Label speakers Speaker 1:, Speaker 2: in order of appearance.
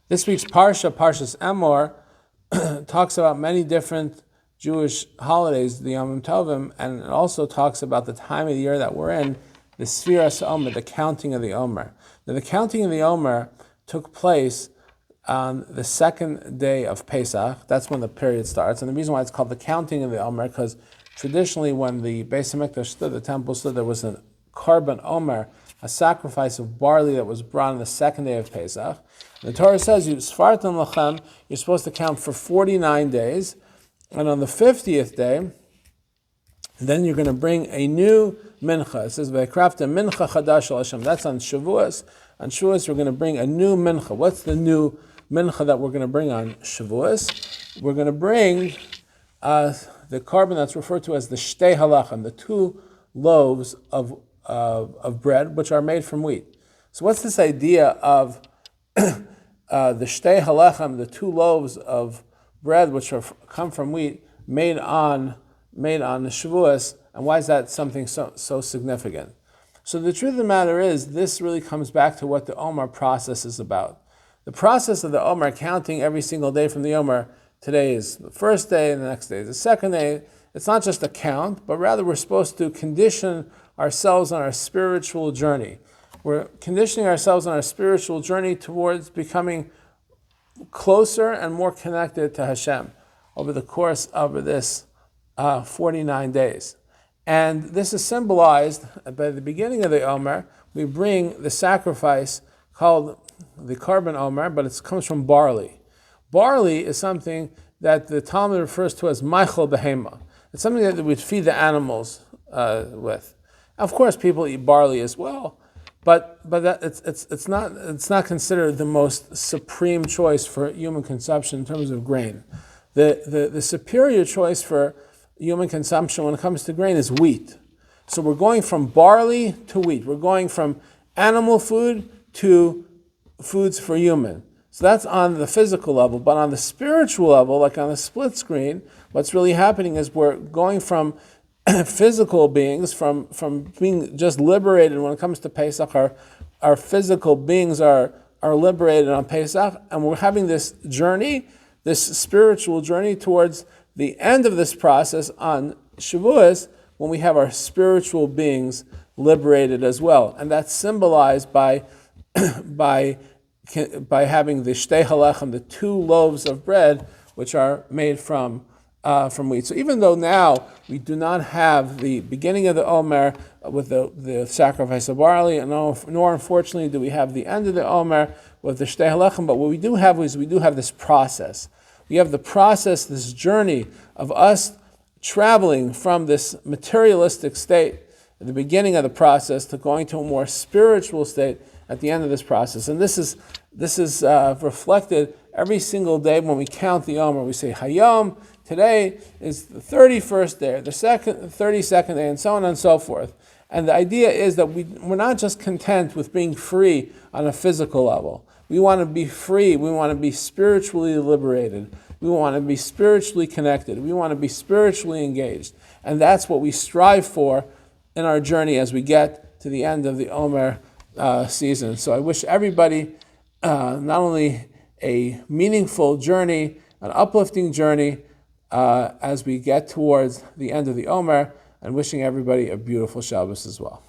Speaker 1: This week's Parsha, Parshas Emor, talks about many different Jewish holidays, the Yom Tovim, and it also talks about the time of the year that we're in, the Sfiras Omer, the counting of the Omer. Now, the counting of the Omer took place on the second day of Pesach. That's when the period starts. And the reason why it's called the counting of the Omer, because traditionally when the Beis HaMikdash stood, the temple stood, there was a korban Omer, a sacrifice of barley that was brought on the second day of Pesach. The Torah says, you're supposed to count for 49 days, and on the 50th day, then you're going to bring a new mincha. It says, "Vaykrafta mincha chadash al Hashem." That's on Shavuos. On Shavuos, we're going to bring a new mincha. What's the new mincha that we're going to bring on Shavuos? We're going to bring the korban that's referred to as the shtei halachim, the two loaves of bread, which are made from wheat. So what's this idea of the shtei halachim, the two loaves of bread which come from wheat, made on the Shavuos, and why is that something so significant? So the truth of the matter is, this really comes back to what the Omer process is about. The process of the Omer, counting every single day from the Omer, today is the first day, and the next day is the second day. It's not just a count, but rather we're supposed to condition ourselves on our spiritual journey. We're conditioning ourselves on our spiritual journey towards becoming closer and more connected to Hashem over the course of this 49 days. And this is symbolized by the beginning of the Omer. We bring the sacrifice called the korban Omer, but it comes from barley. Barley is something that the Talmud refers to as maichel behema. It's something that we'd feed the animals with. Of course, people eat barley as well, but that it's not considered the most supreme choice for human consumption in terms of grain. The superior choice for human consumption when it comes to grain is wheat. So we're going from barley to wheat. We're going from animal food to foods for human. So that's on the physical level, but on the spiritual level, like on the split screen, what's really happening is we're going from physical beings, from being just liberated when it comes to Pesach. Our physical beings are liberated on Pesach, and we're having this journey, this spiritual journey towards the end of this process on Shavuos, when we have our spiritual beings liberated as well. And that's symbolized by having the shtei halachim, the two loaves of bread, which are made from wheat. So even though now we do not have the beginning of the Omer with the sacrifice of barley, and nor unfortunately do we have the end of the Omer with the shtei halachim, but what we do have is we do have this process. We have the process, this journey of us traveling from this materialistic state at the beginning of the process to going to a more spiritual state at the end of this process. And this is reflected every single day when we count the Omer. We say, Hayom, today is the 31st day, the 32nd day, and so on and so forth. And the idea is that we're not just content with being free on a physical level. We want to be free. We want to be spiritually liberated. We want to be spiritually connected. We want to be spiritually engaged. And that's what we strive for in our journey as we get to the end of the Omer season. So I wish everybody not only a meaningful journey, an uplifting journey as we get towards the end of the Omer, and wishing everybody a beautiful Shabbos as well.